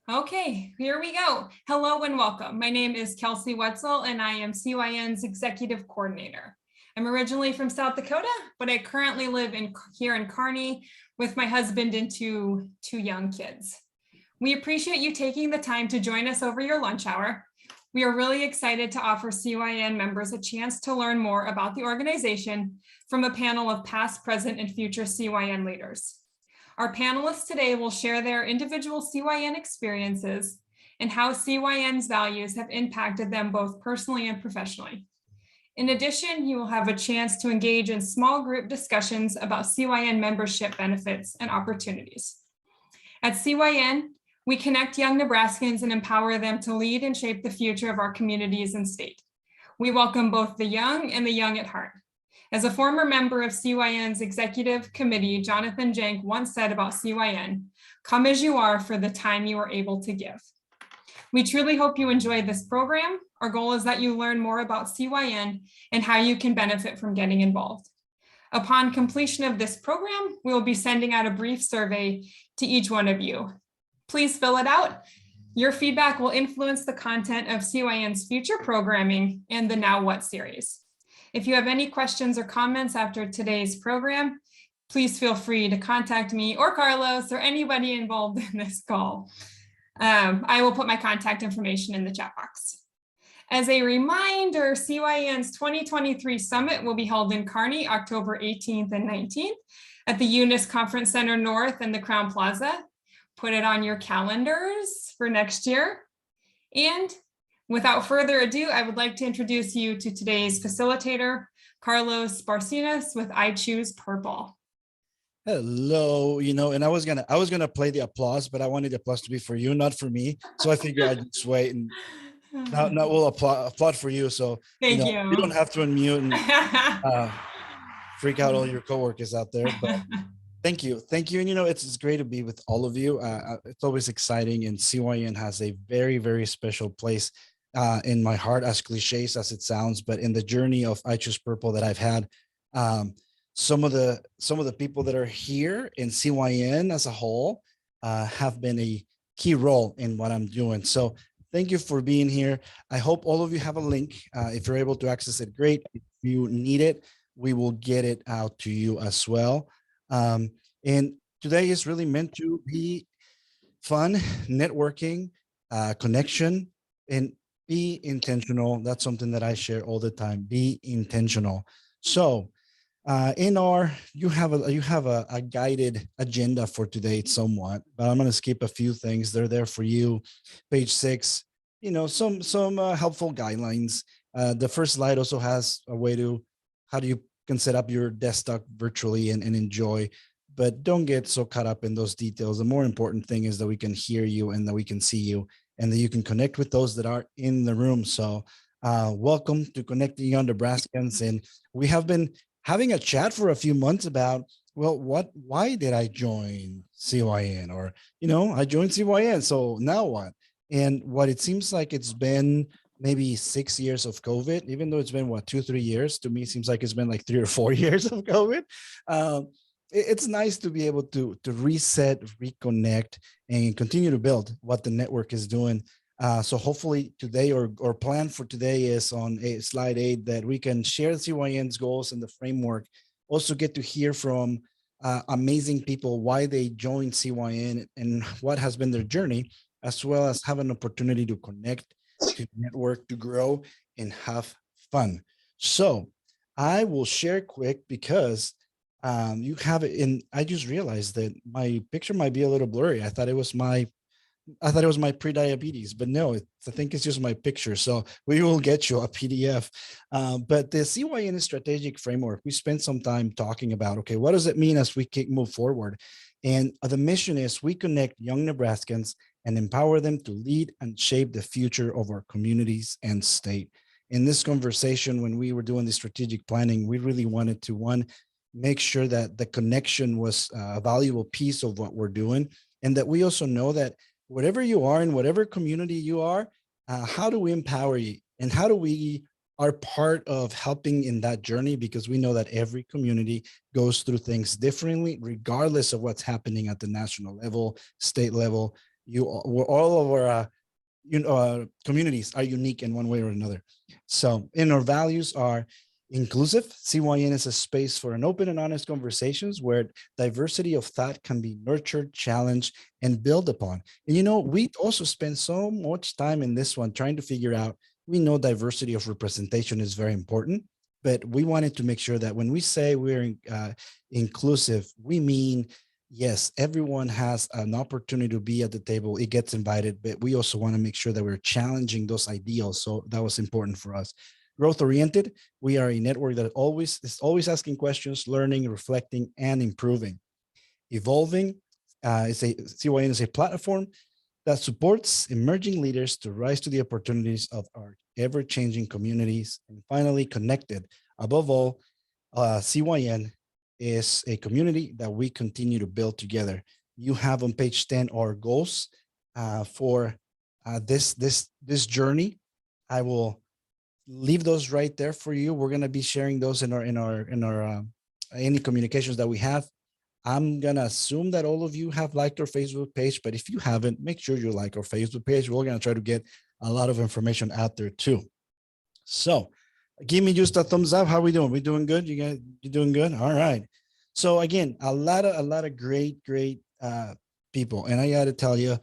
Okay, here we go. Hello and welcome. My name is Kelsey Wetzel and I am CYN's Executive Coordinator. I'm originally from South Dakota, but I currently live here in Kearney with my husband and two young kids. We appreciate you taking the time to join us over your lunch hour. We are really excited to offer CYN members a chance to learn more about the organization from a panel of past, present, and future CYN leaders. Our panelists today will share their individual CYN experiences and how CYN's values have impacted them both personally and professionally. In addition, you will have a chance to engage in small group discussions about CYN membership benefits and opportunities. At CYN, we connect young Nebraskans and empower them to lead and shape the future of our communities and state. We welcome both the young and the young at heart. As a former member of CYN's executive committee, Jonathan Jank once said about CYN, "Come as you are for the time you are able to give." We truly hope you enjoy this program. Our goal is that you learn more about CYN and how you can benefit from getting involved. Upon completion of this program, we will be sending out a brief survey to each one of you. Please fill it out. Your feedback will influence the content of CYN's future programming and the Now What series. If you have any questions or comments after today's program, please feel free to contact me or Carlos or anybody involved in this call. I will put my contact information in the chat box. As a reminder, CYN's 2023 Summit will be held in Kearney, October 18th and 19th at the Eunice Conference Center North and the Crown Plaza. Put it on your calendars for next year. And without further ado, I would like to introduce you to today's facilitator, Carlos Barcinas with I Choose Purple. Hello, and I was gonna play the applause, but I wanted the applause to be for you, not for me. So I figured I'd just wait and now we'll applaud for you. So Thank you. You don't have to unmute and freak out all your coworkers out there. But thank you, and it's great to be with all of you. It's always exciting, and CYN has a very, very special place in my heart, as cliches as it sounds, but in the journey of I Choose Purple that I've had. Some of the people that are here in CYN as a whole have been a key role in what I'm doing. So thank you for being here. I hope all of you have a link. If you're able to access it, great. If you need it, we will get it out to you as well. And today is really meant to be fun, networking, connection, and be intentional. That's something that I share all the time. Be intentional. So you have a guided agenda for today somewhat, but I'm going to skip a few things. They're there for you. Page 6, some helpful guidelines. The first slide also has a way to how you can set up your desktop virtually and enjoy, but don't get so caught up in those details. The more important thing is that we can hear you and that we can see you and that you can connect with those that are in the room. So welcome to Connecting Young Nebraskans. And we have been having a chat for a few months about, well, why did I join CYN? Or, I joined CYN, so now what? And what it seems like it's been maybe 6 years of COVID, even though it's been 2-3 years. To me, it seems like it's been like 3 or 4 years of COVID. It's nice to be able to reset, reconnect, and continue to build what the network is doing. So hopefully today or plan for today is on slide 8 that we can share CYN's goals and the framework. Also get to hear from amazing people why they joined CYN and what has been their journey, as well as have an opportunity to connect, to network, to grow, and have fun. So I will share quick because you have it in. I just realized that my picture might be a little blurry. I thought it was my pre-diabetes, but no, I think it's just my picture. So we will get you a PDF. But the CYN strategic framework, we spent some time talking about, okay, what does it mean as we move forward? And the mission is we connect young Nebraskans and empower them to lead and shape the future of our communities and state. In this conversation, when we were doing the strategic planning, we really wanted to, make sure that the connection was a valuable piece of what we're doing. And that we also know that whatever you are in whatever community you are, how do we empower you? And how do we are part of helping in that journey? Because we know that every community goes through things differently, regardless of what's happening at the national level, state level, All of our communities are unique in one way or another. So, in our values are inclusive. CYN is a space for an open and honest conversations where diversity of thought can be nurtured, challenged, and built upon. And we also spend so much time in this one trying to figure out. We know diversity of representation is very important, but we wanted to make sure that when we say we're inclusive, we mean yes, everyone has an opportunity to be at the table. It gets invited, but we also want to make sure that we're challenging those ideals. So that was important for us. Growth oriented, we are a network that is always asking questions, learning, reflecting, and improving. Evolving, CYN is a platform that supports emerging leaders to rise to the opportunities of our ever-changing communities. And finally, connected. Above all, CYN is a community that we continue to build together. You have on page 10 our goals for this journey. I will leave those right there for you. We're going to be sharing those in our any communications that we have. I'm going to assume that all of you have liked our Facebook page, but if you haven't, make sure you like our Facebook page. We're going to try to get a lot of information out there too. So give me just a thumbs up. How are we doing? We doing good? You doing good? All right. So again, a lot of great people. And I got to tell you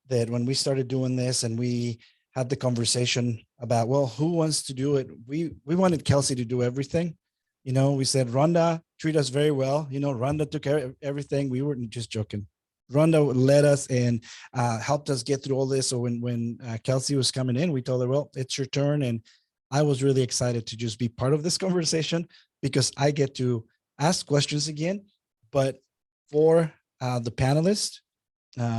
that when we started doing this and we had the conversation about, well, who wants to do it? We wanted Kelsey to do everything. We said, Rhonda treat us very well. Rhonda took care of everything. We weren't just joking. Rhonda led us and helped us get through all this. So when Kelsey was coming in, we told her, well, it's your turn. And I was really excited to just be part of this conversation because I get to ask questions again. But for the panelists,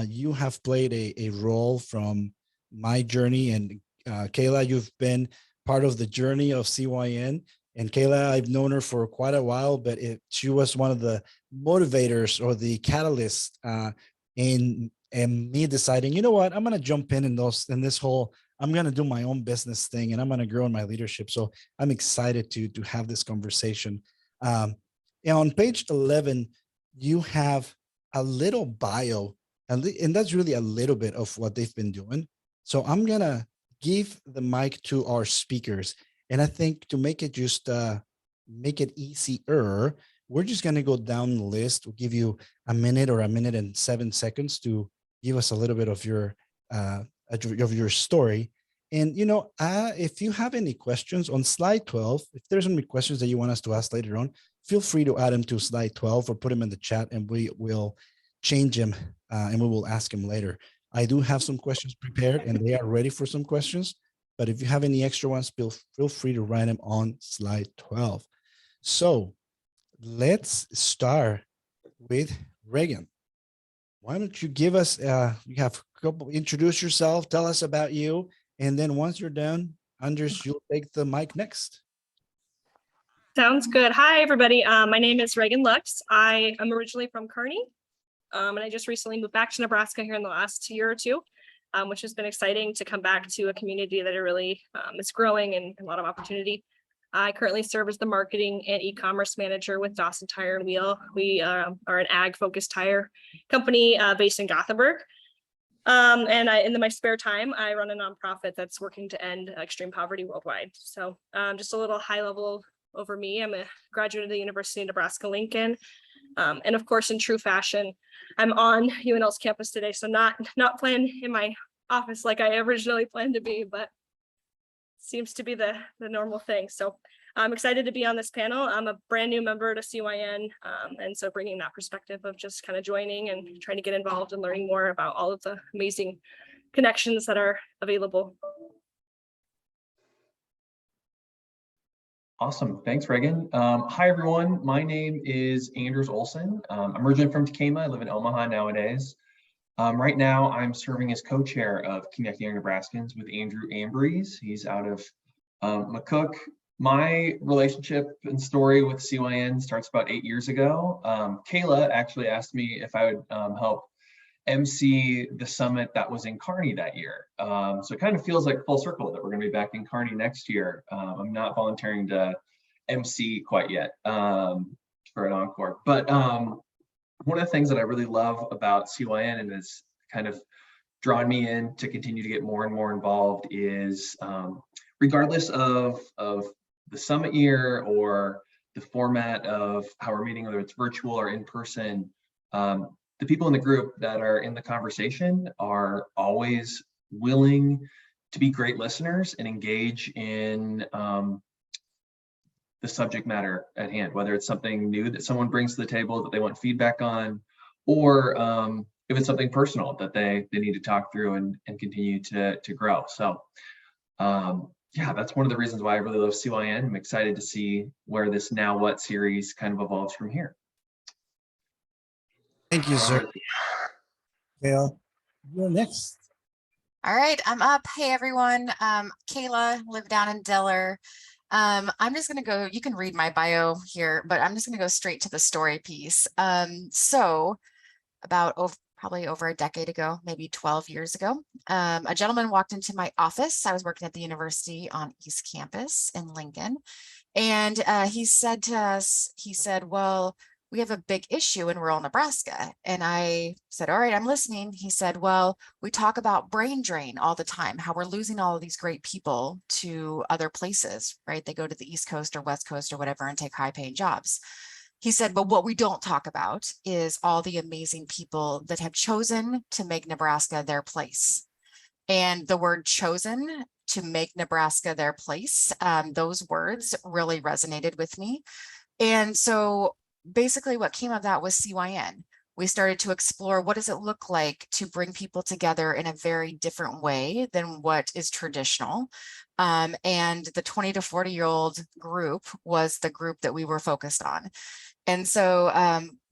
you have played a role from my journey. And Kayla, you've been part of the journey of CYN. And Kayla, I've known her for quite a while, but she was one of the motivators or the catalyst in me deciding, you know what, I'm going to jump in this whole, I'm going to do my own business thing and I'm going to grow in my leadership. So I'm excited to have this conversation. And on page 11, you have a little bio, and that's really a little bit of what they've been doing. So I'm going to give the mic to our speakers. And I think to make it just make it easier, we're just going to go down the list. We'll give you a minute or a minute and 7 seconds to give us a little bit of your story. And, if you have any questions on slide 12, if there's any questions that you want us to ask later on, feel free to add them to slide 12 or put them in the chat and we will change them and we will ask them later. I do have some questions prepared and they are ready for some questions. But if you have any extra ones, feel free to write them on slide 12. So let's start with Reagan. Why don't you give us, you have a couple, introduce yourself, tell us about you. And then once you're done, Anders, you'll take the mic next. Sounds good. Hi, everybody. My name is Reagan Lux. I am originally from Kearney, and I just recently moved back to Nebraska here in the last year or two. Which has been exciting to come back to a community that really is growing and a lot of opportunity. I currently serve as the marketing and e-commerce manager with Dawson Tire and Wheel. We are an ag-focused tire company based in Gothenburg. And in my spare time, I run a nonprofit that's working to end extreme poverty worldwide. So just a little high level over me. I'm a graduate of the University of Nebraska-Lincoln. And of course, in true fashion, I'm on UNL's campus today, so not planned in my office like I originally planned to be, but seems to be the normal thing. So I'm excited to be on this panel. I'm a brand new member to CYN, and so bringing that perspective of just kind of joining and trying to get involved and learning more about all of the amazing connections that are available. Awesome. Thanks, Reagan. Hi, everyone. My name is Anders Olson. I'm originally from Tacoma. I live in Omaha nowadays. Right now, I'm serving as co-chair of Connecting Young Nebraskans with Andrew Ambrose. He's out of McCook. My relationship and story with CYN starts about 8 years ago. Kayla actually asked me if I would help MC the summit that was in Kearney that year. So it kind of feels like full circle that we're going to be back in Kearney next year. I'm not volunteering to MC quite yet for an encore, but one of the things that I really love about CYN and is kind of drawn me in to continue to get more and more involved is regardless of the summit year or the format of how we're meeting, whether it's virtual or in person, the people in the group that are in the conversation are always willing to be great listeners and engage in the subject matter at hand, whether it's something new that someone brings to the table that they want feedback on, or if it's something personal that they need to talk through and continue to grow. So yeah, that's one of the reasons why I really love CYN. I'm excited to see where this Now What series kind of evolves from here. Thank you, sir. Gail, you're next. All right, I'm up. Hey, everyone. Kayla, live down in Diller. I'm just going to go, you can read my bio here, but I'm just going to go straight to the story piece. So about probably over a decade ago, maybe 12 years ago, a gentleman walked into my office. I was working at the university on East Campus in Lincoln. And he said to us, he said, well, we have a big issue in rural Nebraska. And I said, all right, I'm listening. He said, well, we talk about brain drain all the time, how we're losing all of these great people to other places, right? They go to the East Coast or West Coast or whatever and take high paying jobs. He said, but what we don't talk about is all the amazing people that have chosen to make Nebraska their place. And the word chosen to make Nebraska their place, those words really resonated with me. And so basically what came of that was CYN. We started to explore what does it look like to bring people together in a very different way than what is traditional. And the 20 to 40-year-old group was the group that we were focused on. And so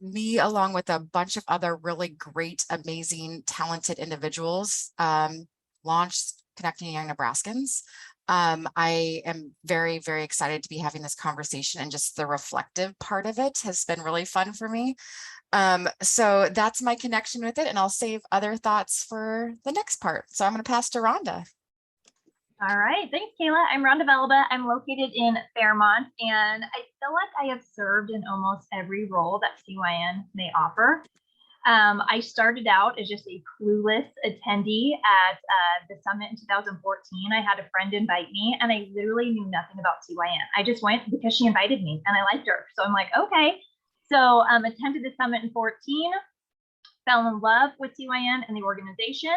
me, along with a bunch of other really great, amazing, talented individuals, launched Connecting Young Nebraskans. I am very, very excited to be having this conversation, and just the reflective part of it has been really fun for me. So that's my connection with it, and I'll save other thoughts for the next part. So I'm going to pass to Rhonda. All right, thanks, Kayla. I'm Rhonda Velba. I'm located in Fairmont, and I feel like I have served in almost every role that CYN may offer. I started out as just a clueless attendee at the summit in 2014. I had a friend invite me, and I literally knew nothing about CYN. I just went because she invited me, and I liked her. So I'm like, okay. So attended the summit in 14, fell in love with CYN and the organization.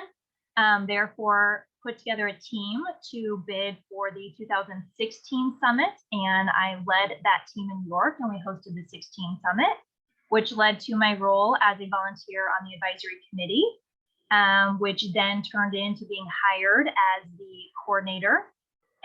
Therefore, put together a team to bid for the 2016 summit, and I led that team in New York, and we hosted the 16 summit, which led to my role as a volunteer on the advisory committee, which then turned into being hired as the coordinator.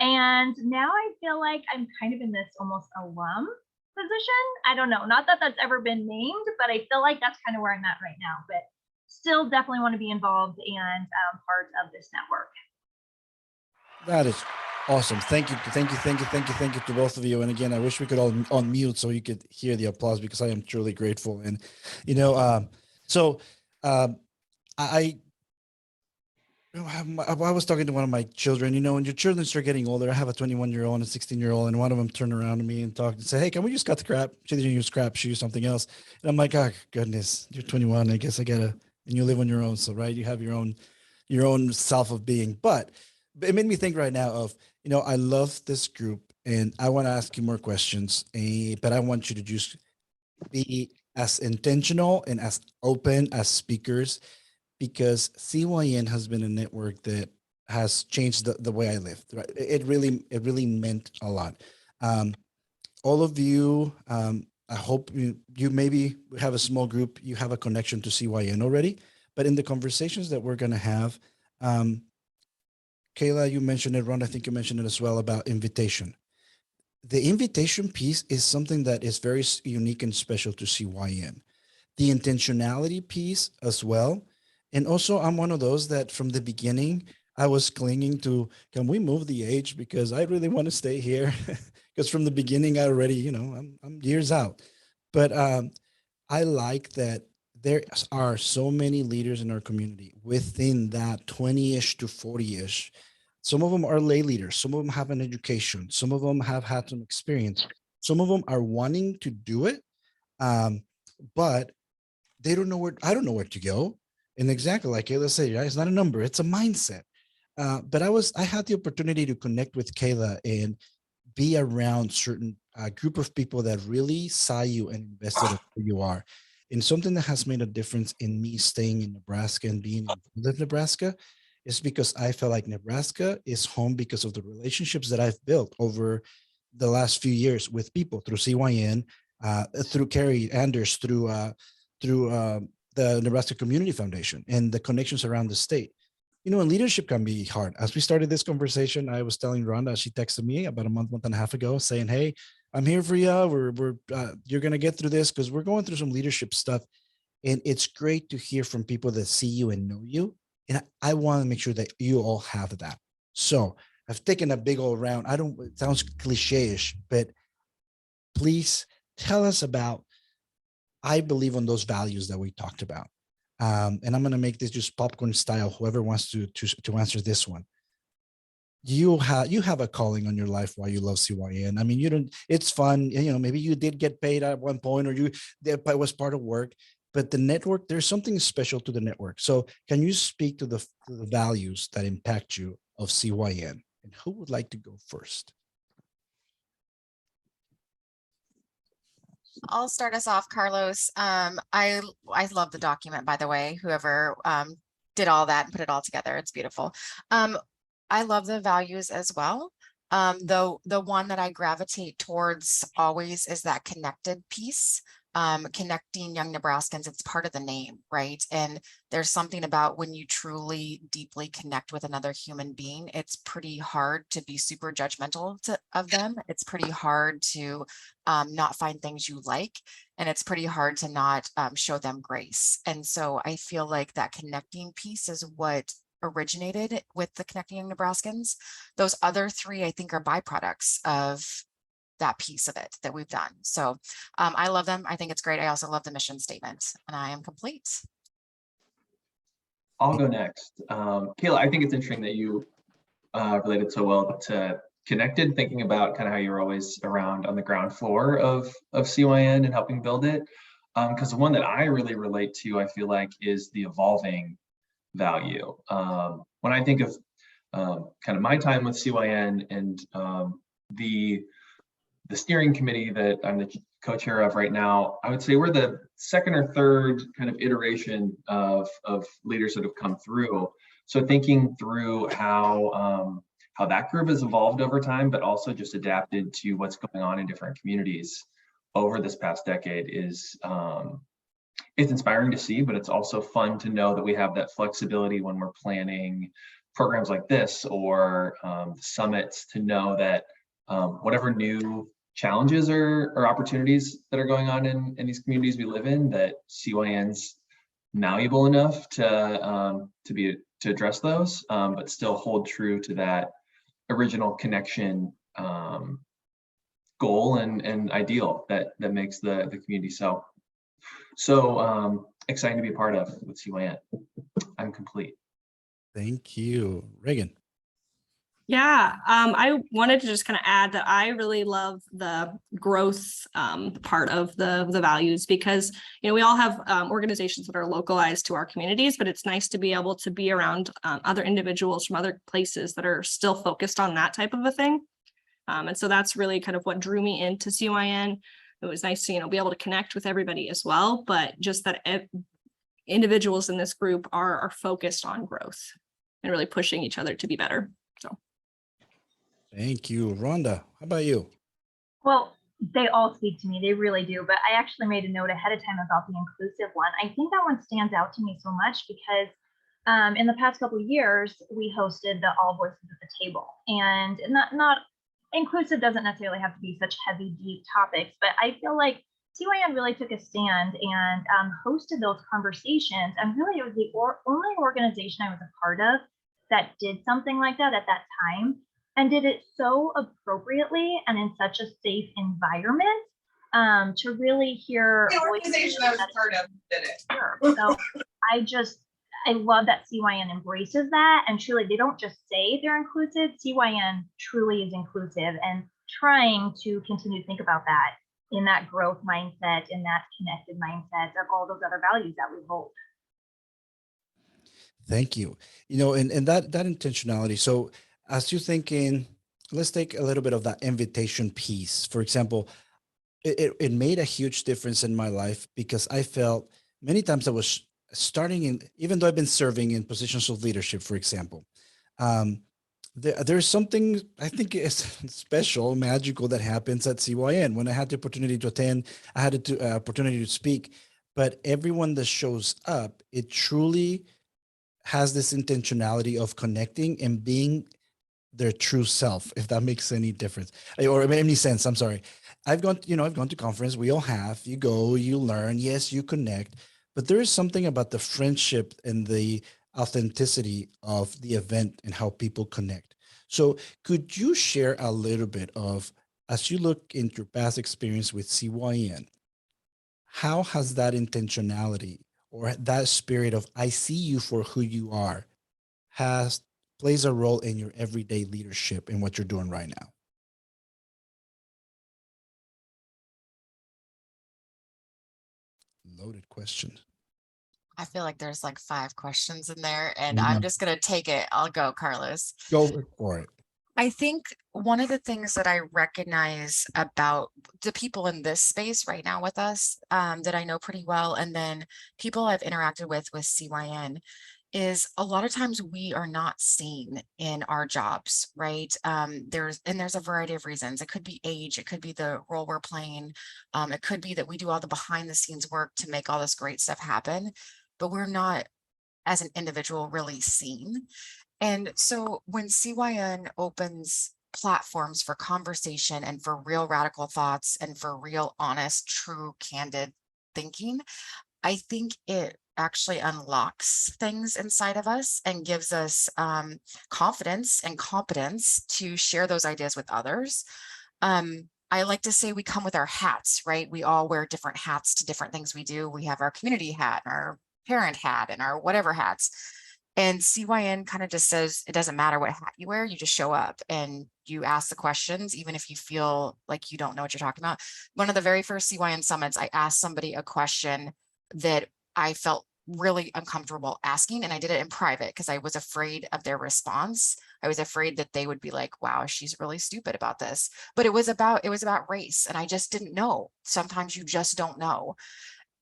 And now I feel like I'm kind of in this almost alum position. I don't know, not that that's ever been named, but I feel like that's kind of where I'm at right now, but still definitely want to be involved and part of this network. That is awesome. Thank you to both of you. And again, I wish we could all unmute so you could hear the applause, because I am truly grateful. And you know, I was talking to one of my children. You know, when your children start getting older, I have a 21-year-old and a 16-year-old, and one of them turned around to me and talked and said, "Hey, can we just cut the crap? She didn't use scrap, she used something else." And I'm like, "Oh goodness, you're 21. I guess I gotta." And you live on your own, so right, you have your own self of being. But it made me think right now of, you know, I love this group, and I want to ask you more questions, but I want you to just be as intentional and as open as speakers, because CYN has been a network that has changed the way I live. Right? It really meant a lot. All of you, I hope you maybe have a small group, you have a connection to CYN already, but in the conversations that we're going to have, Kayla, you mentioned it, Ron, I think you mentioned it as well, about invitation. The invitation piece is something that is very unique and special to CYN. The intentionality piece as well. And also, I'm one of those that from the beginning, I was clinging to, can we move the age? Because I really want to stay here. Because from the beginning, I already, you know, I'm years out. But I like that there are so many leaders in our community within that 20-ish to 40-ish. Some of them are lay leaders. Some of them have an education. Some of them have had some experience. Some of them are wanting to do it, but they don't know where, I don't know where to go. And exactly like Kayla said, right? It's not a number, it's a mindset. But I had the opportunity to connect with Kayla and be around certain group of people that really saw you and invested in who you are. And something that has made a difference in me staying in Nebraska and being in Nebraska is because I felt like Nebraska is home because of the relationships that I've built over the last few years with people through CYN, through Carrie Anders, through the Nebraska Community Foundation, and the connections around the state. You know, and leadership can be hard. As we started this conversation, I was telling Rhonda, she texted me about a month and a half ago saying, hey, I'm here for you. You're going to get through this because we're going through some leadership stuff. And it's great to hear from people that see you and know you. And I want to make sure that you all have that. So I've taken a big old round. It sounds cliche-ish, but please tell us about, I believe on those values that we talked about. And I'm going to make this just popcorn style. Whoever wants to answer this one, you have a calling on your life why you love CYN. I mean, you don't. It's fun. You know, maybe you did get paid at one point, or it was part of work. But the network, there's something special to the network. So, can you speak to the values that impact you of CYN? And who would like to go first? I'll start us off, Carlos. I love the document, by the way, whoever did all that and put it all together. It's beautiful. I love the values as well. Though the one that I gravitate towards always is that connected piece. Connecting young Nebraskans, it's part of the name, right? And there's something about when you truly deeply connect with another human being, it's pretty hard to be super judgmental of them. It's pretty hard to not find things you like, and it's pretty hard to not show them grace. And so I feel like that connecting piece is what originated with the Connecting Young Nebraskans. Those other three, I think, are byproducts of that piece of it that we've done. So I love them. I think it's great. I also love the mission statement, and I am complete. I'll go next. Kayla, I think it's interesting that you related so well to Connected, thinking about kind of how you're always around on the ground floor of CYN and helping build it. Because the one that I really relate to, I feel like, is the evolving value. When I think of kind of my time with CYN and the steering committee that I'm the co-chair of right now, I would say we're the second or third kind of iteration of leaders that have come through. So thinking through how that group has evolved over time, but also just adapted to what's going on in different communities over this past decade is it's inspiring to see, but it's also fun to know that we have that flexibility when we're planning programs like this or summits, to know that whatever new challenges or opportunities that are going on in these communities we live in, that CYN's malleable enough to address those, but still hold true to that original connection goal and ideal that makes the community so exciting to be a part of with CYN. I'm complete. Thank you, Reagan. Yeah, I wanted to just kind of add that I really love the growth part of the values, because we all have organizations that are localized to our communities, but it's nice to be able to be around other individuals from other places that are still focused on that type of a thing. And so that's really kind of what drew me into CYN. It was nice to be able to connect with everybody as well, but just that individuals in this group are focused on growth and really pushing each other to be better. So. Thank you. Rhonda, how about you? Well, they all speak to me. They really do. But I actually made a note ahead of time about the inclusive one. I think that one stands out to me so much because in the past couple of years, we hosted the All Voices at the Table. And not inclusive doesn't necessarily have to be such heavy, deep topics, but I feel like CYN really took a stand and hosted those conversations. And really, it was the only organization I was a part of that did something like that at that time, and did it so appropriately and in such a safe environment to really hear. The organization I was a part of did it. Sure. So I love that CYN embraces that, and truly they don't just say they're inclusive. CYN truly is inclusive, and trying to continue to think about that in that growth mindset, in that connected mindset of all those other values that we hold. Thank you. You know, and that intentionality. So as you're thinking, let's take a little bit of that invitation piece. For example, it made a huge difference in my life because I felt many times I was starting in, even though I've been serving in positions of leadership, for example, um, there's something I think is special, magical that happens at CYN. When I had the opportunity to attend, I had the opportunity to speak, but everyone that shows up, it truly has this intentionality of connecting and being their true self, if that makes any difference or any sense. I'm sorry. I've gone to conference. We all have. You go, you learn. Yes, you connect, but there is something about the friendship and the authenticity of the event and how people connect. So, could you share a little bit of, as you look into your past experience with CYN, how has that intentionality or that spirit of I see you for who you are has plays a role in your everyday leadership and what you're doing right now? Loaded question. I feel like there's like 5 questions in there, and I I'm know. just gonna take it. I'll go, Carlos. Go for it. I think one of the things that I recognize about the people in this space right now with us, that I know pretty well, and then people I've interacted with CYN, is a lot of times we are not seen in our jobs, right? There's a variety of reasons. It could be age, it could be the role we're playing, it could be that we do all the behind the scenes work to make all this great stuff happen, but we're not, as an individual, really seen. And so when CYN opens platforms for conversation and for real radical thoughts and for real, honest, true, candid thinking, I think it actually unlocks things inside of us and gives us confidence and competence to share those ideas with others. I like to say we come with our hats, right? We all wear different hats to different things we do. We have our community hat, our parent hat, and our whatever hats. And CYN kind of just says it doesn't matter what hat you wear, you just show up and you ask the questions, even if you feel like you don't know what you're talking about. One of the very first CYN summits, I asked somebody a question that I felt really uncomfortable asking, and I did it in private because I was afraid of their response. I was afraid that they would be like, wow, she's really stupid about this. But it was about race, and I just didn't know. Sometimes you just don't know.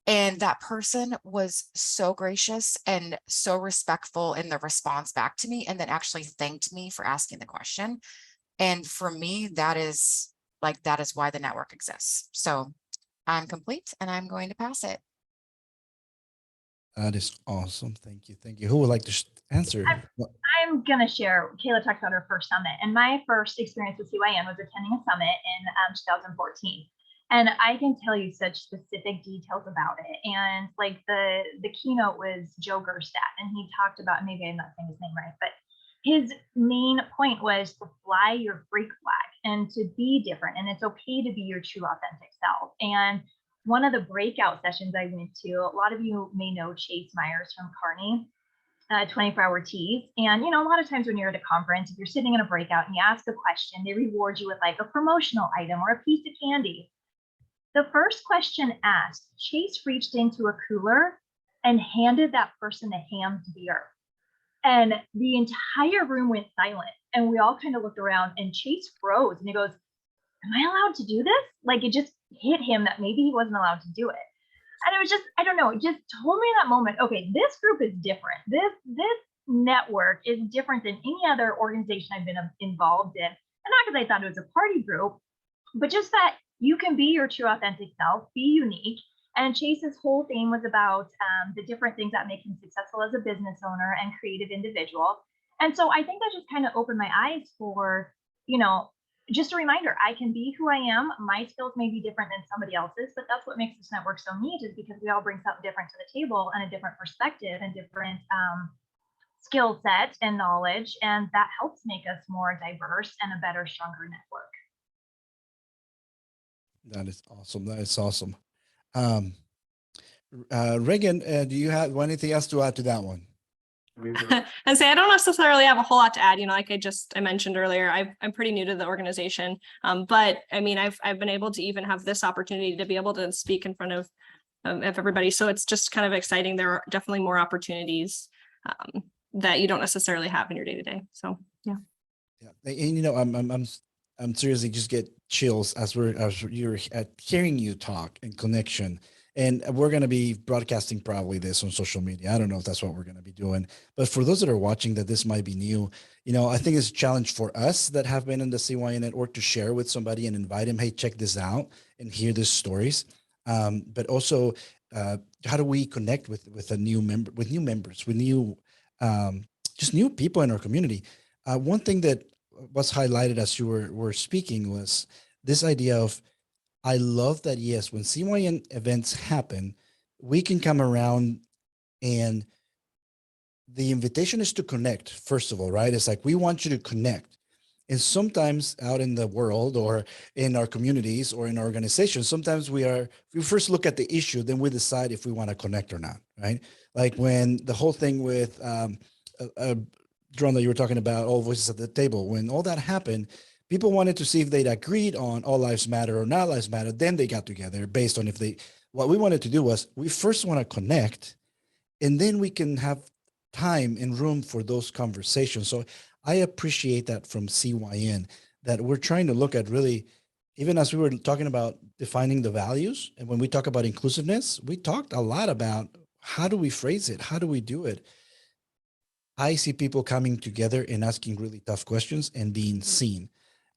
And that person was so gracious and so respectful in the response back to me, and then actually thanked me for asking the question. And for me, that is why the network exists. So I'm complete and I'm going to pass it. That is awesome. Thank you. Thank you. Who would like to answer? I'm going to share. Kayla talked about her first summit, and my first experience with CYN was attending a summit in 2014. And I can tell you such specific details about it. And like the keynote was Joe Gerstadt, and he talked about, maybe I'm not saying his name right, but his main point was to fly your freak flag and to be different. And it's okay to be your true authentic self. And one of the breakout sessions I went to, a lot of you may know Chase Myers from Kearney, 24-hour teas. And, a lot of times when you're at a conference, if you're sitting in a breakout and you ask a question, they reward you with like a promotional item or a piece of candy. The first question asked, Chase reached into a cooler and handed that person a Hamm's beer. And the entire room went silent. And we all kind of looked around, and Chase froze and he goes, am I allowed to do this? Like, it just hit him that maybe he wasn't allowed to do it. And it was just, I don't know, it just told me in that moment, okay, this group is different. This network is different than any other organization I've been involved in. And not because I thought it was a party group, but just that you can be your true authentic self, be unique. And Chase's whole theme was about the different things that make him successful as a business owner and creative individual. And so I think that just kind of opened my eyes for, just a reminder, I can be who I am. My skills may be different than somebody else's, but that's what makes this network so neat, is because we all bring something different to the table and a different perspective and different skill set and knowledge. And that helps make us more diverse and a better, stronger network. That is awesome. That is awesome. Reagan, do you have anything else to add to that one? And say I don't necessarily have a whole lot to add. Like I mentioned earlier, I'm pretty new to the organization, but I mean I've been able to even have this opportunity to be able to speak in front of everybody. So it's just kind of exciting. There are definitely more opportunities that you don't necessarily have in your day to day. So yeah. Yeah, and you know, I'm seriously just get chills as you're hearing you talk and connection. And we're going to be broadcasting probably this on social media. I don't know if that's what we're going to be doing, but for those that are watching that this might be new, you know, I think it's a challenge for us that have been in the CYN network to share with somebody and invite him, hey, check this out and hear these stories. But also, how do we connect with a new member, with new members, with new, just new people in our community? One thing that was highlighted as you were speaking was this idea of, I love that, yes, when CYN events happen, we can come around and the invitation is to connect, first of all, right? It's like, we want you to connect. And sometimes out in the world or in our communities or in our organizations, sometimes we first look at the issue, then we decide if we want to connect or not, right? Like when the whole thing with Drone that you were talking about, all voices at the table, when all that happened, people wanted to see if they'd agreed on all lives matter or not lives matter. Then they got together based on what we wanted to do was, we first want to connect, and then we can have time and room for those conversations. So I appreciate that from CYN, that we're trying to look at really, even as we were talking about defining the values. And when we talk about inclusiveness, we talked a lot about how do we phrase it? How do we do it? I see people coming together and asking really tough questions and being seen.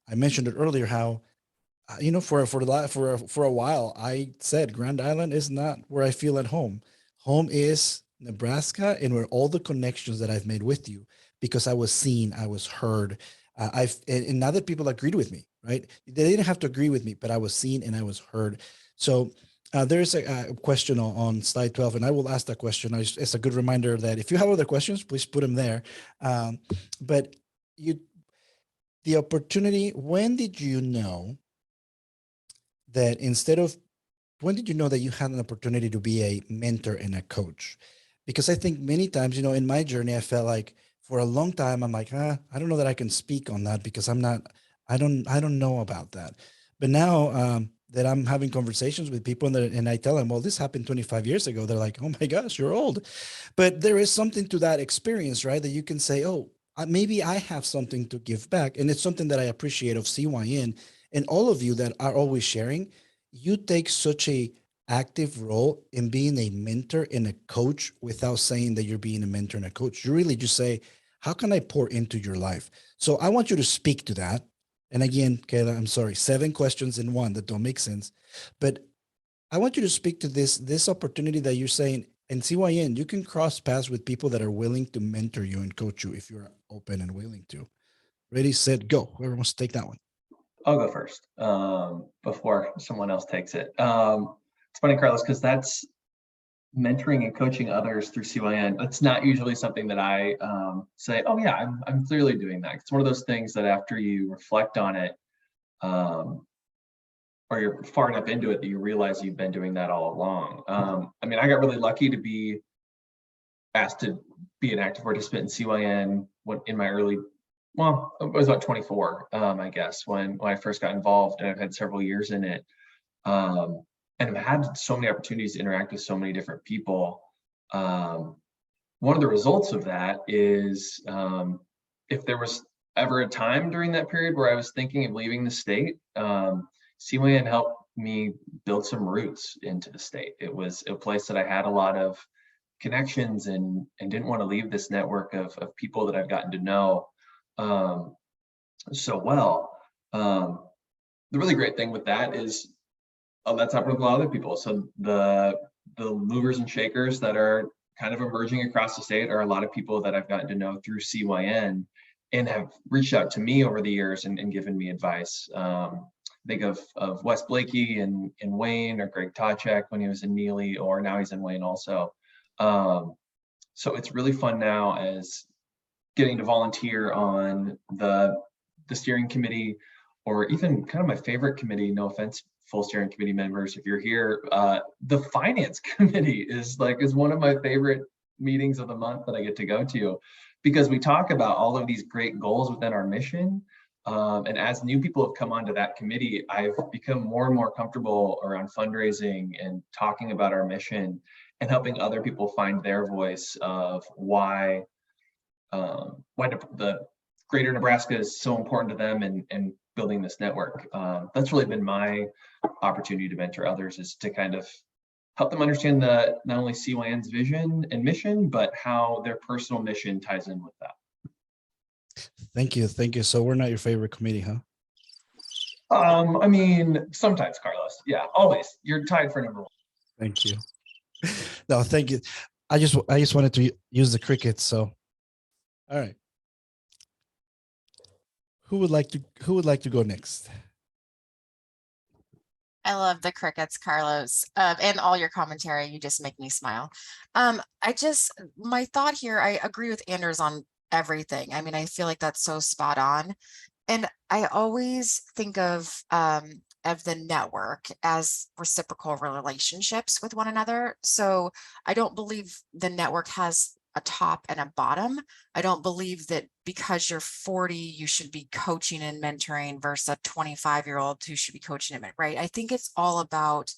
I mentioned it earlier how, you know, for a while, I said Grand Island is not where I feel at home. Home is Nebraska, and where all the connections that I've made with you, because I was seen, I was heard. And now that people agreed with me, right? They didn't have to agree with me, but I was seen and I was heard. So there's a question on slide 12, and I will ask that question. It's a good reminder that if you have other questions, please put them there. But the opportunity, when did you know that when did you know that you had an opportunity to be a mentor and a coach? Because I think many times, you know, in my journey, I felt like for a long time, I'm like, I don't know that I can speak on that because I don't know about that. But now that I'm having conversations with people and I tell them, well, this happened 25 years ago. They're like, oh my gosh, you're old. But there is something to that experience, right? That you can say, oh, maybe I have something to give back. And it's something that I appreciate of CYN and all of you that are always sharing. You take such a active role in being a mentor and a coach without saying that you're being a mentor and a coach. You really just say, how can I pour into your life? So I want you to speak to that. And again, Kayla, I'm sorry, 7 questions in one that don't make sense. But I want you to speak to this opportunity that you're saying in CYN, you can cross paths with people that are willing to mentor you and coach you if you're open and willing to. Ready, set, go. Whoever wants to take that one. I'll go first before someone else takes it. It's funny, Carlos, because that's mentoring and coaching others through CYN. That's not usually something that I say, oh yeah, I'm clearly doing that. It's one of those things that after you reflect on it, or you're far enough into it that you realize you've been doing that all along. I mean, I got really lucky to be asked to be an active participant in CYN in my early, well, I was about 24, I guess, when I first got involved, and I've had several years in it. And I've had so many opportunities to interact with so many different people. One of the results of that is if there was ever a time during that period where I was thinking of leaving the state, CYN helped me build some roots into the state. It was a place that I had a lot of connections and didn't want to leave this network of people that I've gotten to know so well. The really great thing with that is that's happened with a lot of other people. So the movers and shakers that are kind of emerging across the state are a lot of people that I've gotten to know through CYN and have reached out to me over the years and given me advice. Think of Wes Blakey and Wayne, or Greg Toczek when he was in Neely, or now he's in Wayne also. So it's really fun now as getting to volunteer on the steering committee, or even kind of my favorite committee, no offense, full steering committee members, if you're here, the finance committee is one of my favorite meetings of the month that I get to go to, because we talk about all of these great goals within our mission. And as new people have come onto that committee, I've become more and more comfortable around fundraising and talking about our mission and helping other people find their voice of why the greater Nebraska is so important to them and building this network. That's really been my opportunity to mentor others, is to kind of help them understand not only CYN's vision and mission, but how their personal mission ties in with that. Thank you. Thank you. So we're not your favorite committee, huh? I mean, sometimes, Carlos. Yeah, always. You're tied for number one. Thank you. No, thank you. I just wanted to use the crickets. So, all right. Who would like to go next? I love the crickets, Carlos, and all your commentary. You just make me smile. My thought here, I agree with Anders on everything. I mean, I feel like that's so spot on. And I always think of the network as reciprocal relationships with one another. So I don't believe the network has a top and a bottom. I don't believe that because you're 40, you should be coaching and mentoring versus a 25-year-old who should be coaching and right? I think it's all about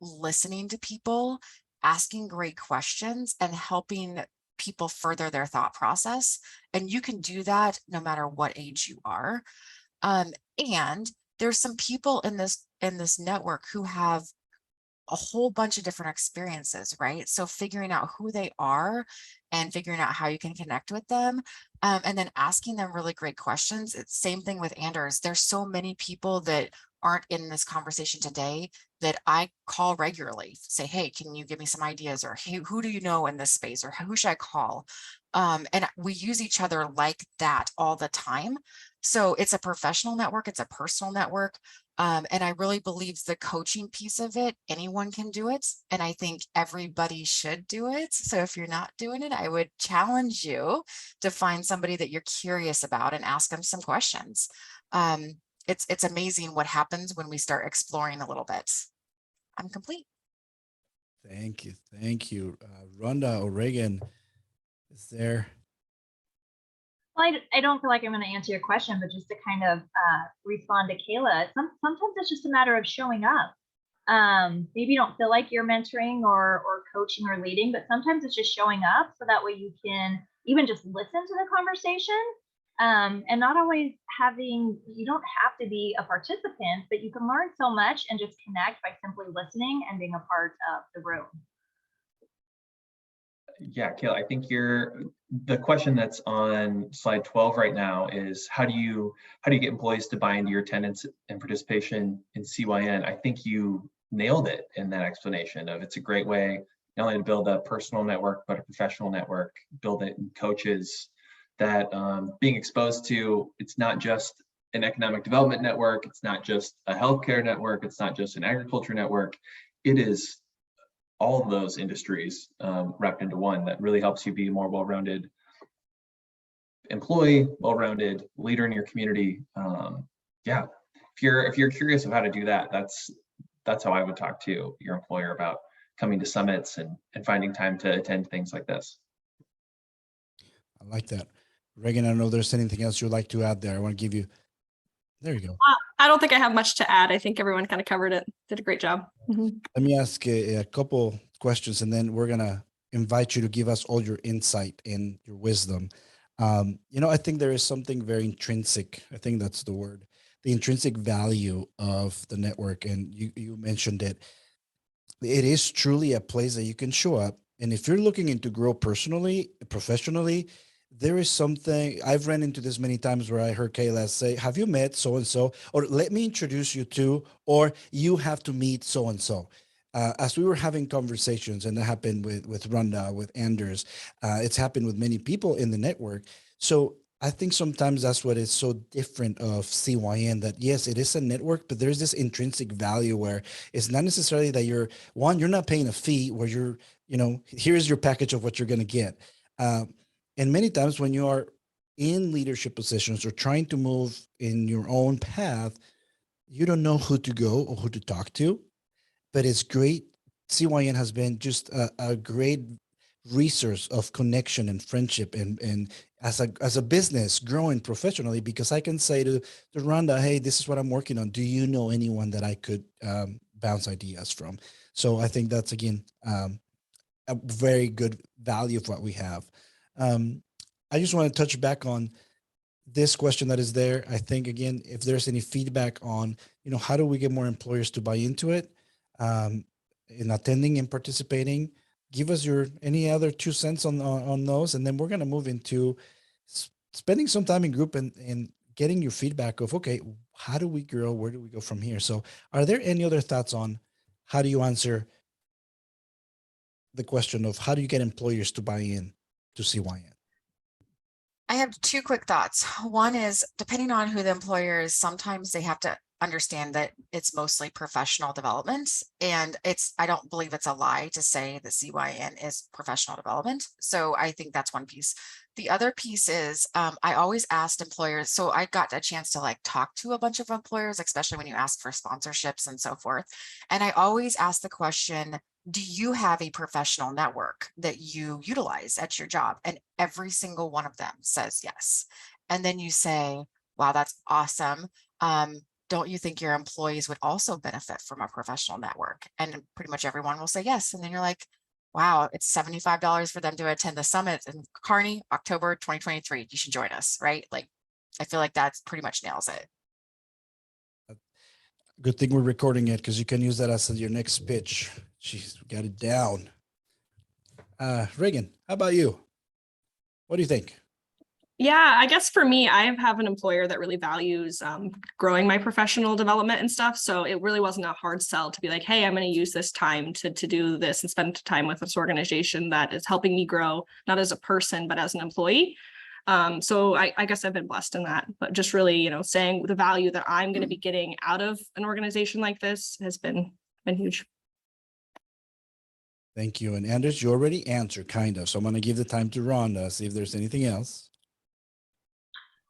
listening to people, asking great questions, and helping people further their thought process. And you can do that no matter what age you are. And there's some people in this network who have a whole bunch of different experiences, right? So figuring out who they are and figuring out how you can connect with them, and then asking them really great questions. It's same thing with Anders. There's so many people that aren't in this conversation today that I call regularly, say, hey, can you give me some ideas? Or hey, who do you know in this space? Or who should I call? And we use each other like that all the time. So it's a professional network, it's a personal network. And I really believe the coaching piece of it, anyone can do it. And I think everybody should do it. So if you're not doing it, I would challenge you to find somebody that you're curious about and ask them some questions. It's amazing what happens when we start exploring a little bit. I'm complete. Thank you. Thank you. Rhonda or Reagan, is there? Well, I don't feel like I'm going to answer your question, but just to kind of respond to Kayla, sometimes it's just a matter of showing up. Maybe you don't feel like you're mentoring or coaching or leading, but sometimes it's just showing up so that way you can even just listen to the conversation, and not always you don't have to be a participant, but you can learn so much and just connect by simply listening and being a part of the room. Yeah, Kayla, I think the question that's on slide 12 right now is how do you get employees to buy into your attendance and participation in CYN? I think you nailed it in that explanation of it's a great way not only to build a personal network, but a professional network, build it in coaches that being exposed to, it's not just an economic development network, it's not just a healthcare network, it's not just an agriculture network, it is all of those industries wrapped into one that really helps you be a more well-rounded employee, well-rounded leader in your community. Yeah, if you're curious of how to do that, that's how I would talk to your employer about coming to summits and finding time to attend things like this. I like that. Reagan, I don't know if there's anything else you'd like to add there. I want to give you, there you go. I don't think I have much to add. I think everyone kind of covered it. Did a great job. Mm-hmm. Let me ask a couple questions, and then we're going to invite you to give us all your insight and your wisdom. I think there is something very intrinsic. I think that's the word, the intrinsic value of the network. And you mentioned it. It is truly a place that you can show up. And if you're looking to grow personally, professionally, there is something I've ran into this many times where I heard Kayla say, have you met so-and-so? Or let me introduce you to, or you have to meet so-and-so. As we were having conversations, and that happened with Rhonda, with Anders, it's happened with many people in the network. So I think sometimes that's what is so different of CYN, that yes, it is a network, but there's this intrinsic value where it's not necessarily that you're not paying a fee where here's your package of what you're going to get. And many times when you are in leadership positions or trying to move in your own path, you don't know who to go or who to talk to, but it's great. CYN has been just a great resource of connection and friendship and as a business growing professionally, because I can say to Rhonda, hey, this is what I'm working on. Do you know anyone that I could bounce ideas from? So I think that's, again, a very good value of what we have. I just want to touch back on this question that is there. I think, again, if there's any feedback on, how do we get more employers to buy into it, in attending and participating, give us any other 2 cents on those. And then we're going to move into spending some time in group and getting your feedback of, okay, how do we grow? Where do we go from here? So are there any other thoughts on how do you answer the question of how do you get employers to buy in to CYN? I have 2 quick thoughts. One is, depending on who the employer is, sometimes they have to understand that it's mostly professional development. And I don't believe it's a lie to say that CYN is professional development. So I think that's one piece. The other piece is, I always asked employers, so I got a chance to talk to a bunch of employers, especially when you ask for sponsorships and so forth. And I always ask the question, do you have a professional network that you utilize at your job? And every single one of them says yes. And then you say, wow, that's awesome. Don't you think your employees would also benefit from a professional network? And pretty much everyone will say yes. And then you're like, wow, it's $75 for them to attend the summit in Kearney, October 2023. You should join us, right? I feel like that's pretty much nails it. Good thing we're recording it, because you can use that as your next pitch. Jeez, we got it down. Reagan, how about you? What do you think? Yeah, I guess for me, I have an employer that really values growing my professional development and stuff. So it really wasn't a hard sell to be like, hey, I'm going to use this time to do this and spend time with this organization that is helping me grow, not as a person, but as an employee. So I guess I've been blessed in that, but just really, saying the value that I'm going to be getting out of an organization like this has been huge. Thank you. And Anders, you already answered kind of, so I'm going to give the time to Rhonda, see if there's anything else.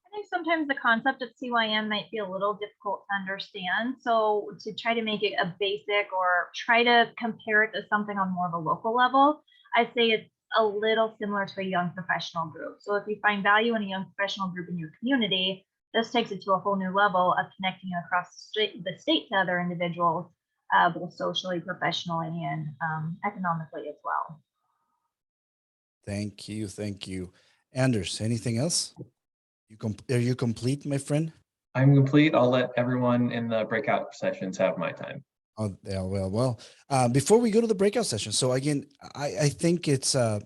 I think sometimes the concept of CYN might be a little difficult to understand. So to try to make it a basic or try to compare it to something on more of a local level, I'd say it's a little similar to a young professional group. So if you find value in a young professional group in your community, this takes it to a whole new level of connecting across the state to other individuals, both socially, professionally, and economically as well. Thank you. Thank you. Anders, anything else? Are you complete, my friend? I'm complete. I'll let everyone in the breakout sessions have my time. Oh, yeah, well. Before we go to the breakout session, so again, I think it's a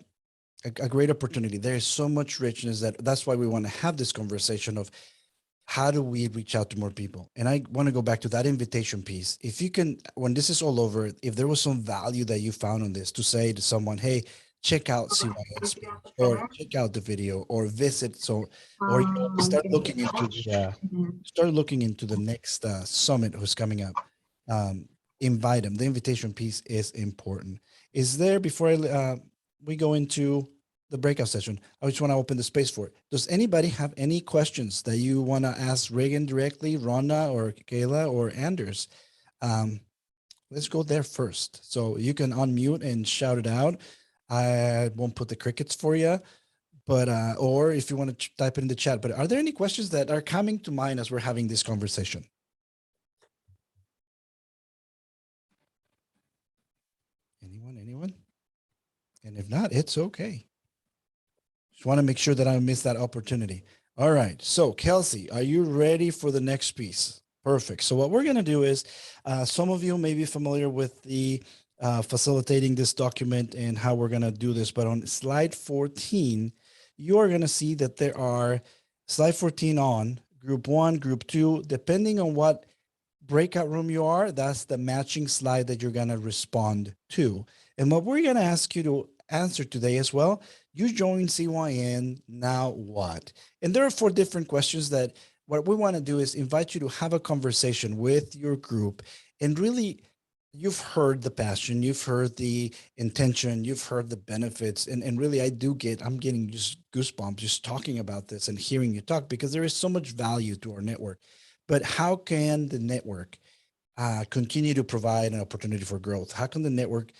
great opportunity. There is so much richness that's why we want to have this conversation of how do we reach out to more people? And I want to go back to that invitation piece. If you can, when this is all over, if there was some value that you found on this, to say to someone, hey, check out CYN's page, or check out the video, or visit. So, or start looking into the next summit who's coming up. Invite them. The invitation piece is important. Is there, before we go into the breakout session, I just want to open the space for it. Does anybody have any questions that you want to ask Reagan directly, Rhonda or Kayla or Anders? Let's go there first. So you can unmute and shout it out. I won't put the crickets for you, but or if you want to type it in the chat. But are there any questions that are coming to mind as we're having this conversation? Anyone? And if not, it's okay. Just want to make sure that I miss that opportunity. All right. So Kelsey, are you ready for the next piece? Perfect. So what we're going to do is, some of you may be familiar with the facilitating this document and how we're going to do this, but on slide 14, you are going to see that there are slide 14 on group 1, group 2, depending on what breakout room you are, that's the matching slide that you're going to respond to. And what we're going to ask you to answer today as well, you joined CYN, now what? And there are 4 different questions that what we want to do is invite you to have a conversation with your group. And really, you've heard the passion, you've heard the intention, you've heard the benefits. And really, I'm getting just goosebumps just talking about this and hearing you talk, because there is so much value to our network. But how can the network continue to provide an opportunity for growth? How can the network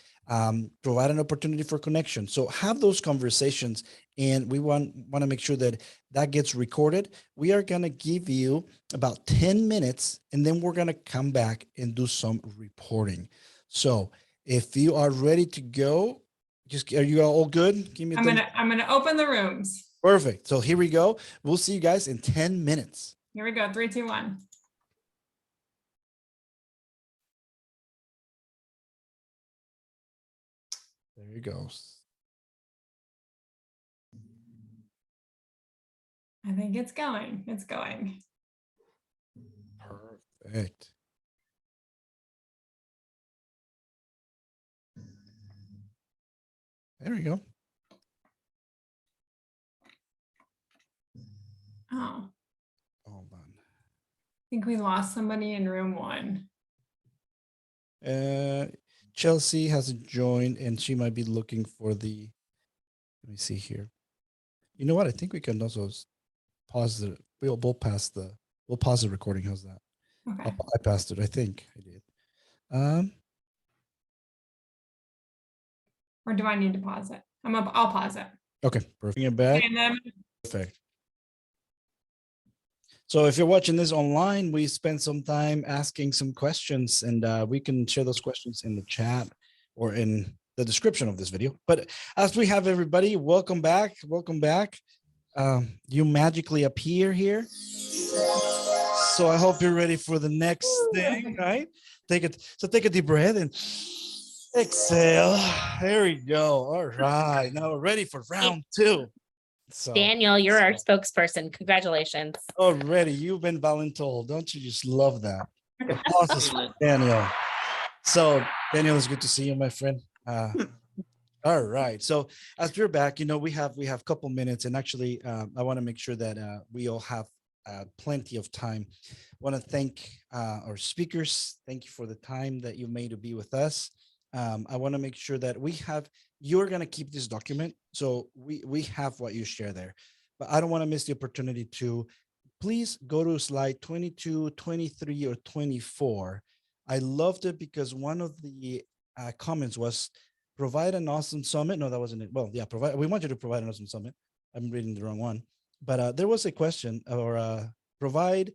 provide an opportunity for connection? So have those conversations, and we want to make sure that gets recorded. We are going to give you about 10 minutes, and then we're going to come back and do some reporting. So if you are ready to go, are you all good? Give me. I'm gonna open the rooms. Perfect. So here we go. We'll see you guys in 10 minutes. Here we go. 3, 2, 1. There he goes. I think it's going. It's going. Perfect. There we go. Oh, Hold on. I think we lost somebody in room 1. Chelsea hasn't joined and she might be looking for the, let me see here. You know what? I think we can also pause the, we'll pause the recording. How's that? Okay. I passed it. I think I did. Or do I need to pause it? I'll pause it. Okay. Perfect. Bring it back. And then Perfect. So if you're watching this online, we spent some time asking some questions and we can share those questions in the chat or in the description of this video. But as we have everybody, welcome back. Welcome back. You magically appear here. So I hope you're ready for the next thing, right? Take a deep breath and exhale. There we go. All right. Now we're ready for round 2. So Daniel, you're our spokesperson. Congratulations. already you've been voluntold. Don't you just love that? Applause for Daniel. So Daniel, it's good to see you, my friend. All right. So as we're back, we have a couple minutes, and actually, I want to make sure that we all have plenty of time. I want to thank our speakers. Thank you for the time that you made to be with us. I want to make sure that you're going to keep this document. So we have what you share there, but I don't want to miss the opportunity to please go to slide 22, 23, or 24. I loved it because one of the comments was provide an awesome summit. No, that wasn't it. Well, yeah, we want you to provide an awesome summit. I'm reading the wrong one, but there was a question or provide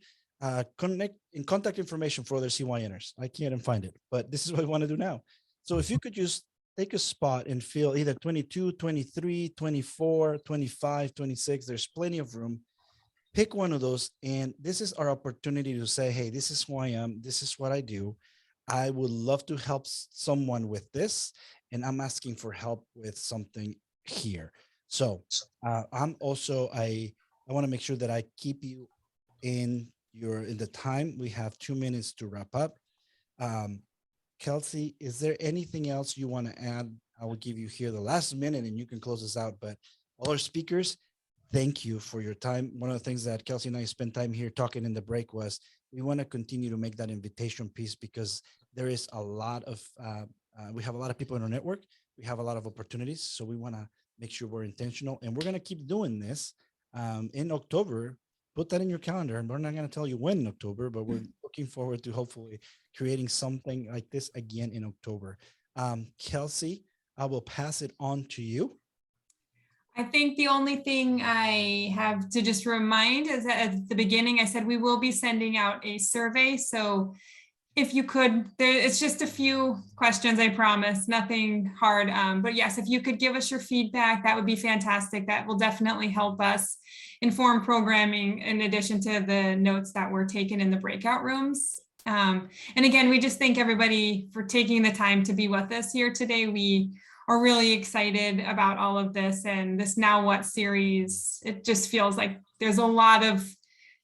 contact information for other CYNers. I can't even find it, but this is what we want to do now. So if you could just take a spot and fill either 22, 23, 24, 25, 26, there's plenty of room. Pick one of those. And this is our opportunity to say, hey, this is who I am. This is what I do. I would love to help someone with this. And I'm asking for help with something here. So I'm also, I want to make sure that I keep you in the time. We have 2 minutes to wrap up. Kelsey, is there anything else you want to add? I will give you here the last minute and you can close this out. But all our speakers, thank you for your time. One of the things that Kelsey and I spent time here talking in the break was we want to continue to make that invitation piece because there is a lot of, we have a lot of people in our network. We have a lot of opportunities. So we want to make sure we're intentional and we're going to keep doing this in October. Put that in your calendar, and we're not going to tell you when in October, but we're looking forward to hopefully creating something like this again in October. Kelsey, I will pass it on to you. I think the only thing I have to just remind is that at the beginning, I said we will be sending out a survey. So if you could, it's just a few questions, I promise, nothing hard. But yes, if you could give us your feedback, that would be fantastic. That will definitely help us inform programming in addition to the notes that were taken in the breakout rooms. And again, we just thank everybody for taking the time to be with us here today. We are really excited about all of this and this Now What series. It just feels like there's a lot of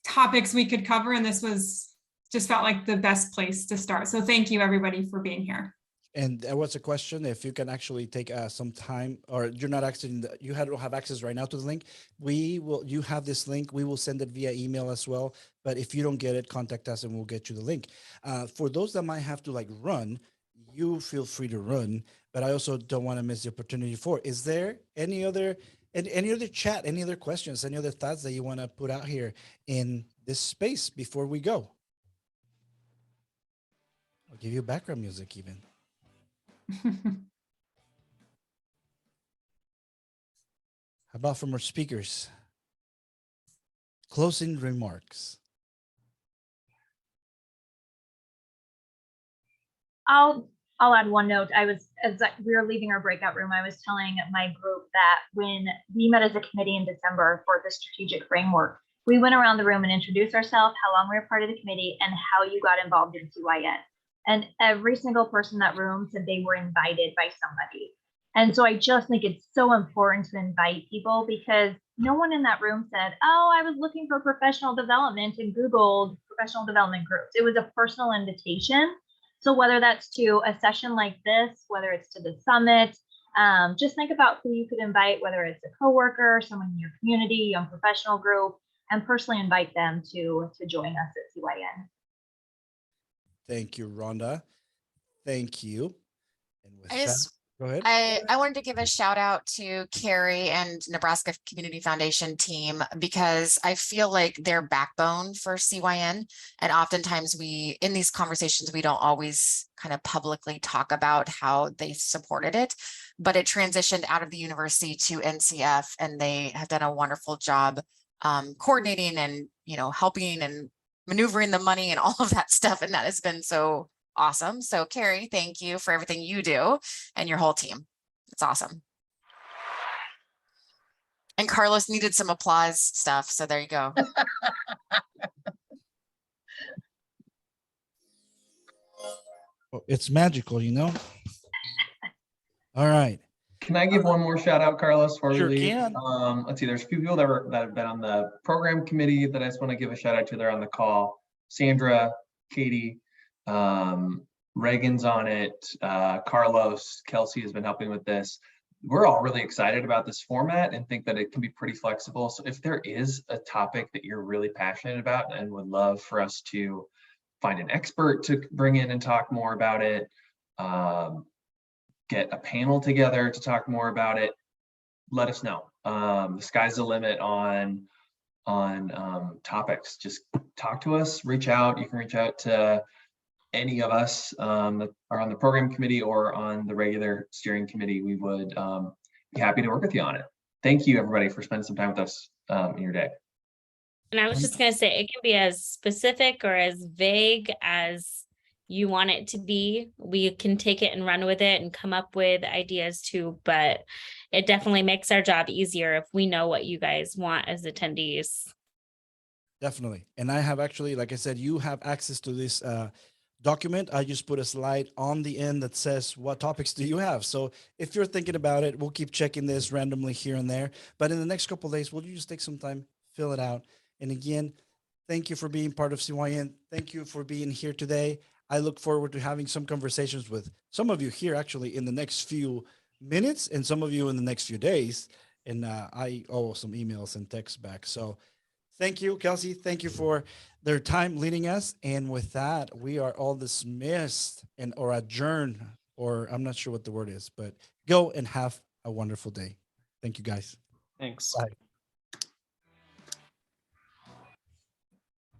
topics we could cover, and this just felt like the best place to start. So thank you everybody for being here. And there was a question, if you can actually take some time, or you're not actually, you don't have access right now to the link. You have this link, we will send it via email as well. But if you don't get it, contact us and we'll get you the link. For those that might have to run, you feel free to run, but I also don't want to miss the opportunity for, is there any other chat, any other questions, any other thoughts that you want to put out here in this space before we go? I'll give you background music even. How about from our speakers? Closing remarks. I'll I'll add one note. As we were leaving our breakout room, I was telling my group that when we met as a committee in December for the strategic framework, we went around the room and introduced ourselves, how long we were part of the committee, and how you got involved in CYN. And every single person in that room said they were invited by somebody. And so I just think it's so important to invite people, because no one in that room said, oh, I was looking for professional development and Googled professional development groups. It was a personal invitation. So whether that's to a session like this, whether it's to the summit, just think about who you could invite, whether it's a coworker, someone in your community, young professional group, and personally invite them to join us at CYN. Thank you, Rhonda. Thank you. And with I that, just go ahead. I wanted to give a shout out to Carrie and Nebraska Community Foundation team, because I feel like they're backbone for CYN. And oftentimes in these conversations, we don't always kind of publicly talk about how they supported it, but it transitioned out of the university to NCF, and they have done a wonderful job coordinating and, helping and maneuvering the money and all of that stuff. And that has been so awesome. So Carrie, thank you for everything you do and your whole team. It's awesome. And Carlos needed some applause stuff. So there you go. It's magical, All right. Can I give one more shout out, Carlos, before Sure we leave? can. Let's see, there's a few people that have been on the program committee that I just want to give a shout out to. They're on the call. Sandra, Katie, Reagan's on it, Carlos, Kelsey has been helping with this. We're all really excited about this format and think that it can be pretty flexible. So if there is a topic that you're really passionate about and would love for us to find an expert to bring in and talk more about it, get a panel together to talk more about it, let us know. The sky's the limit on topics. Just talk to us, reach out. You can reach out to any of us that are on the program committee or on the regular steering committee. We would be happy to work with you on it. Thank you, everybody, for spending some time with us in your day. And I was just going to say, it can be as specific or as vague as you want it to be. We can take it and run with it and come up with ideas too, but it definitely makes our job easier if we know what you guys want as attendees. Definitely. And I have actually, like I said, you have access to this document. I just put a slide on the end that says, what topics do you have? So if you're thinking about it, we'll keep checking this randomly here and there. But in the next couple of days, will you just take some time, fill it out? And again, thank you for being part of CYN. Thank you for being here today. I look forward to having some conversations with some of you here actually in the next few minutes and some of you in the next few days. And I owe some emails and texts back. So thank you, Kelsey. Thank you for their time leading us. And with that, we are all dismissed or adjourned, or I'm not sure what the word is, but go and have a wonderful day. Thank you, guys. Thanks. Bye.